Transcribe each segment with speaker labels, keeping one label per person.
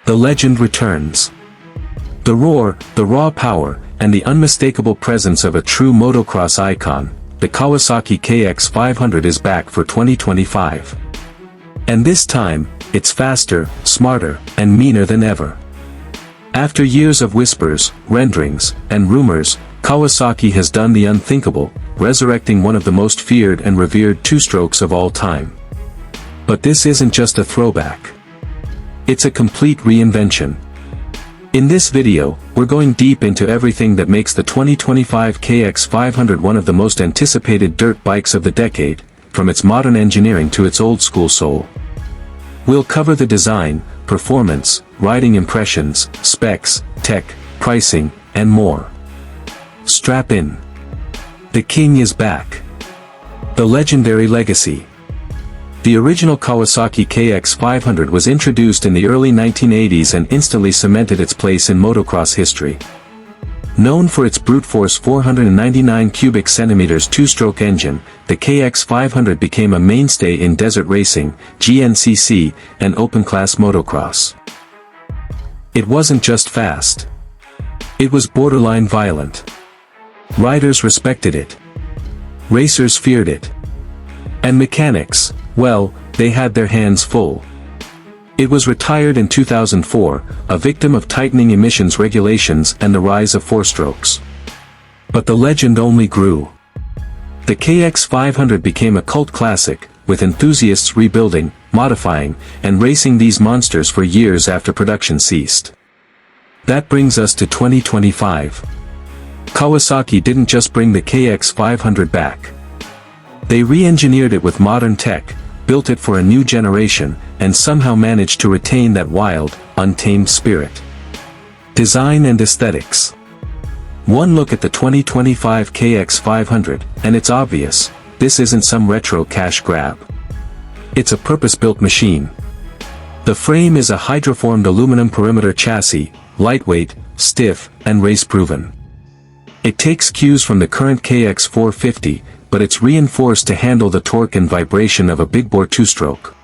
Speaker 1: The legend returns. The roar, the raw power, and the unmistakable presence of a true motocross icon, the Kawasaki KX 500 is back for 2025. And this time, it's faster, smarter, and meaner than ever. After years of whispers, renderings, and rumors, Kawasaki has done the unthinkable, resurrecting one of the most feared and revered two-strokes of all time. But this isn't just a throwback. It's a complete reinvention. In this video, we're going deep into everything that makes the 2025 KX 500 one of the most anticipated dirt bikes of the decade, from its modern engineering to its old-school soul. We'll cover the design, performance, riding impressions, specs, tech, pricing, and more. Strap in. The king is back. The legendary legacy. The original Kawasaki KX 500 was introduced in the early 1980s and instantly cemented its place in motocross history. Known for its brute force 499 cubic centimeters two-stroke engine, the KX 500 became a mainstay in desert racing, GNCC, and open-class motocross. It wasn't just fast. It was borderline violent. Riders respected it. Racers feared it. And mechanics, well, they had their hands full. It was retired in 2004, a victim of tightening emissions regulations and the rise of four-strokes. But the legend only grew. The KX 500 became a cult classic, with enthusiasts rebuilding, modifying, and racing these monsters for years after production ceased. That brings us to 2025. Kawasaki didn't just bring the KX 500 back. They re-engineered it with modern tech, built it for a new generation, and somehow managed to retain that wild, untamed spirit. Design and aesthetics. One look at the 2025 KX 500, and it's obvious, this isn't some retro cash grab. It's a purpose-built machine. The frame is a hydroformed aluminum perimeter chassis, lightweight, stiff, and race-proven. It takes cues from the current KX 450, but it's reinforced to handle the torque and vibration of a big-bore two-stroke.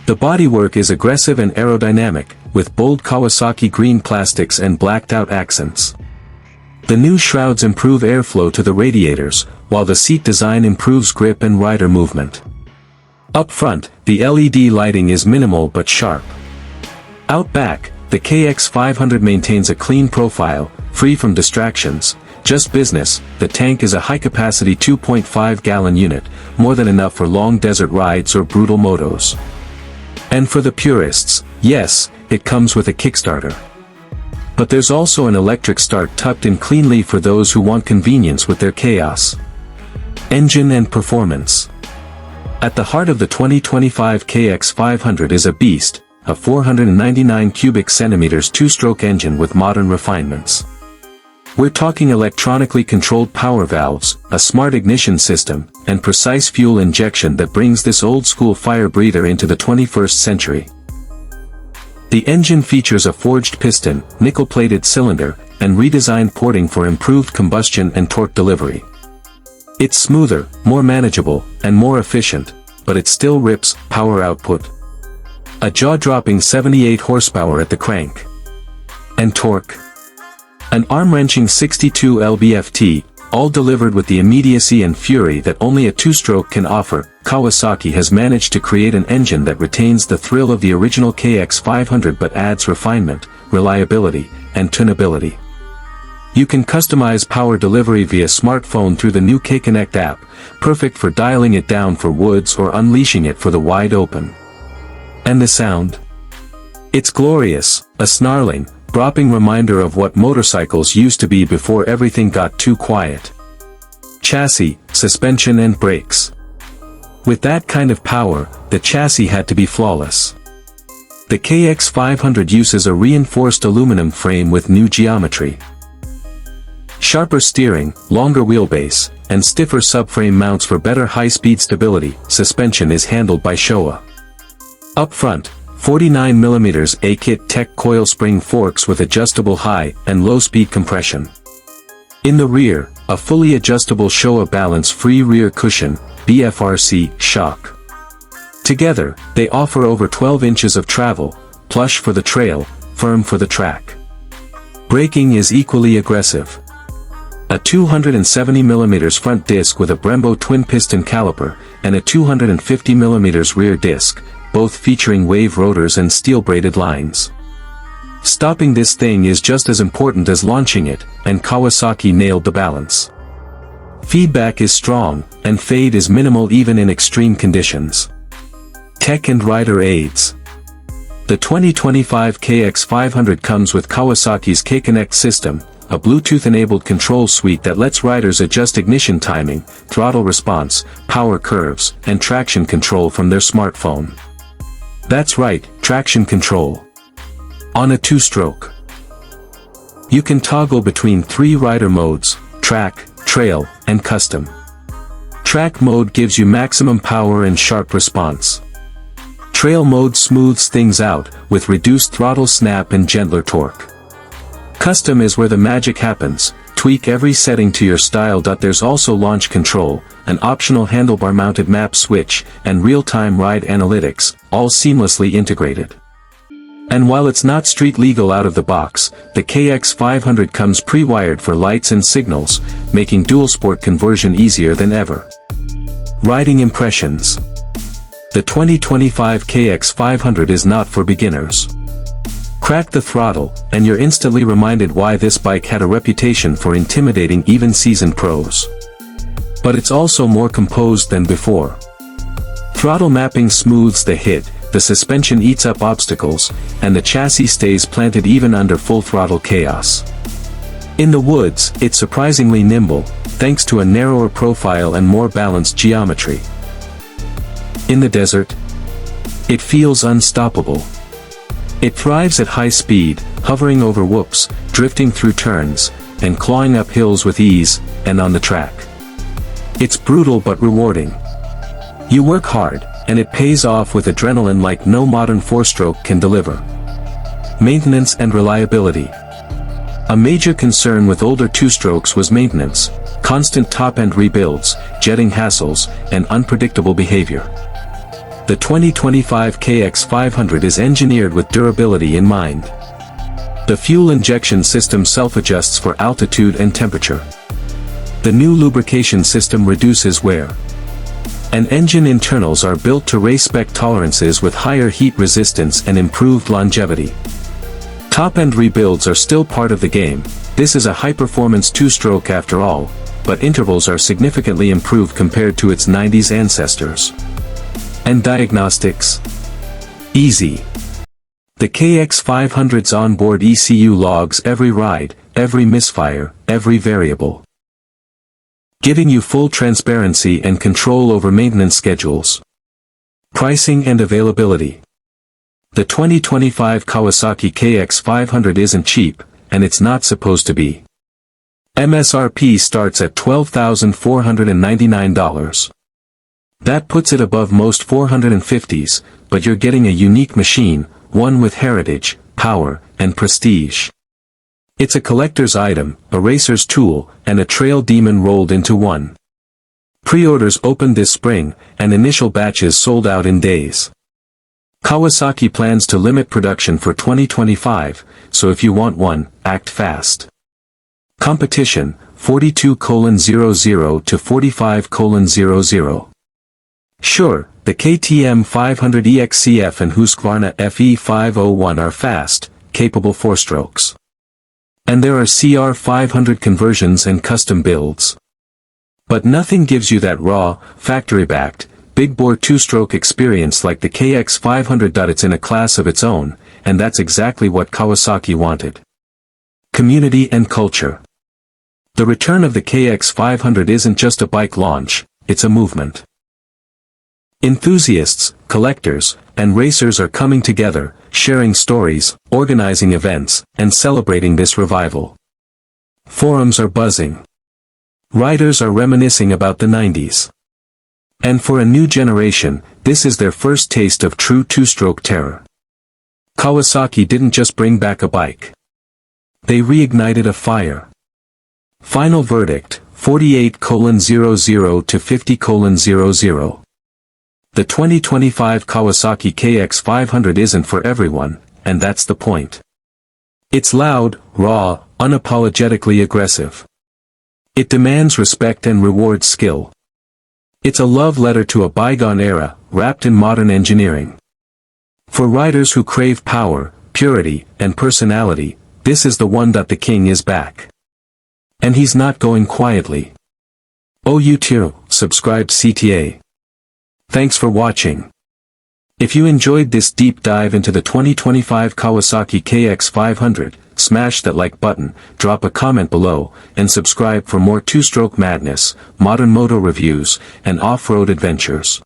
Speaker 1: The bodywork is aggressive and aerodynamic, with bold Kawasaki green plastics and blacked-out accents. The new shrouds improve airflow to the radiators, while the seat design improves grip and rider movement. Up front, the LED lighting is minimal but sharp. Out back, the KX 500 maintains a clean profile, free from distractions. Just business. The tank is a high-capacity 2.5-gallon unit, more than enough for long desert rides or brutal motos. And for the purists, yes, it comes with a Kickstarter. But there's also an electric start tucked in cleanly for those who want convenience with their chaos. Engine and performance. At the heart of the 2025 KX 500 is a beast, a 499 cubic centimeters two-stroke engine with modern refinements. We're talking electronically controlled power valves, a smart ignition system, and precise fuel injection that brings this old-school fire breather into the 21st century. The engine features a forged piston, nickel-plated cylinder, and redesigned porting for improved combustion and torque delivery. It's smoother, more manageable, and more efficient, but it still rips power output. A jaw-dropping 78 horsepower at the crank. And torque. An arm-wrenching 62 lb-ft, all delivered with the immediacy and fury that only a two-stroke can offer. Kawasaki has managed to create an engine that retains the thrill of the original KX 500 but adds refinement, reliability, and tunability. You can customize power delivery via smartphone through the new K-Connect app, perfect for dialing it down for woods or unleashing it for the wide open. And the sound? It's glorious, a snarling, dropping reminder of what motorcycles used to be before everything got too quiet. Chassis, suspension and brakes. With that kind of power, the chassis had to be flawless. The KX 500 uses a reinforced aluminum frame with new geometry. Sharper steering, longer wheelbase, and stiffer subframe mounts for better high-speed stability. Suspension is handled by Showa. Up front, 49mm A-Kit Tech coil spring forks with adjustable high and low-speed compression. In the rear, a fully adjustable Showa balance-free rear cushion, BFRC, shock. Together, they offer over 12 inches of travel, plush for the trail, firm for the track. Braking is equally aggressive. A 270mm front disc with a Brembo twin-piston caliper, and a 250mm rear disc, both featuring wave rotors and steel-braided lines. Stopping this thing is just as important as launching it, and Kawasaki nailed the balance. Feedback is strong, and fade is minimal even in extreme conditions. Tech and rider aids. The 2025 KX500 comes with Kawasaki's K-Connect system, a Bluetooth-enabled control suite that lets riders adjust ignition timing, throttle response, power curves, and traction control from their smartphone. That's right, traction control. On a two-stroke. You can toggle between 3 rider modes: track, trail, and custom. Track mode gives you maximum power and sharp response. Trail mode smooths things out, with reduced throttle snap and gentler torque. Custom is where the magic happens. Tweak every setting to your style. There's also launch control, an optional handlebar-mounted map switch, and real-time ride analytics, all seamlessly integrated. And while it's not street legal out of the box, the KX500 comes pre-wired for lights and signals, making dual sport conversion easier than ever. Riding impressions. The 2025 KX500 is not for beginners. Crack the throttle, and you're instantly reminded why this bike had a reputation for intimidating even seasoned pros. But it's also more composed than before. Throttle mapping smooths the hit, the suspension eats up obstacles, and the chassis stays planted even under full throttle chaos. In the woods, it's surprisingly nimble, thanks to a narrower profile and more balanced geometry. In the desert, it feels unstoppable. It thrives at high speed, hovering over whoops, drifting through turns, and clawing up hills with ease, and on the track. It's brutal but rewarding. You work hard, and it pays off with adrenaline like no modern four-stroke can deliver. Maintenance and reliability. A major concern with older two-strokes was maintenance, constant top-end rebuilds, jetting hassles, and unpredictable behavior. The 2025 KX500 is engineered with durability in mind. The fuel injection system self-adjusts for altitude and temperature. The new lubrication system reduces wear. And engine internals are built to race spec tolerances with higher heat resistance and improved longevity. Top-end rebuilds are still part of the game. This is a high-performance two-stroke after all, but intervals are significantly improved compared to its 90s ancestors. And diagnostics? Easy. The KX500's onboard ECU logs every ride, every misfire, every variable, giving you full transparency and control over maintenance schedules. Pricing and availability. The 2025 Kawasaki KX500 isn't cheap, and it's not supposed to be. MSRP starts at $12,499. That puts it above most 450s, but you're getting a unique machine, one with heritage, power, and prestige. It's a collector's item, a racer's tool, and a trail demon rolled into one. Pre-orders opened this spring, and initial batches sold out in days. Kawasaki plans to limit production for 2025, so if you want one, act fast. Competition, 42:00 to 45:00. Sure, the KTM 500 EXCF and Husqvarna FE501 are fast, capable four-strokes. And there are CR500 conversions and custom builds. But nothing gives you that raw, factory-backed, big-bore two-stroke experience like the KX500. It's in a class of its own, and that's exactly what Kawasaki wanted. Community and culture. The return of the KX500 isn't just a bike launch, it's a movement. Enthusiasts, collectors, and racers are coming together, sharing stories, organizing events, and celebrating this revival. Forums are buzzing. Riders are reminiscing about the 90s. And for a new generation, this is their first taste of true two-stroke terror. Kawasaki didn't just bring back a bike. They reignited a fire. Final verdict, 48:00 to 50:00. The 2025 Kawasaki KX500 isn't for everyone, and that's the point. It's loud, raw, unapologetically aggressive. It demands respect and rewards skill. It's a love letter to a bygone era, wrapped in modern engineering. For riders who crave power, purity, and personality, this is the one. The king is back. And he's not going quietly. Oh, you too, subscribe CTA. Thanks for watching. If you enjoyed this deep dive into the 2025 Kawasaki KX 500, smash that like button, drop a comment below, and subscribe for more two-stroke madness, modern moto reviews, and off-road adventures.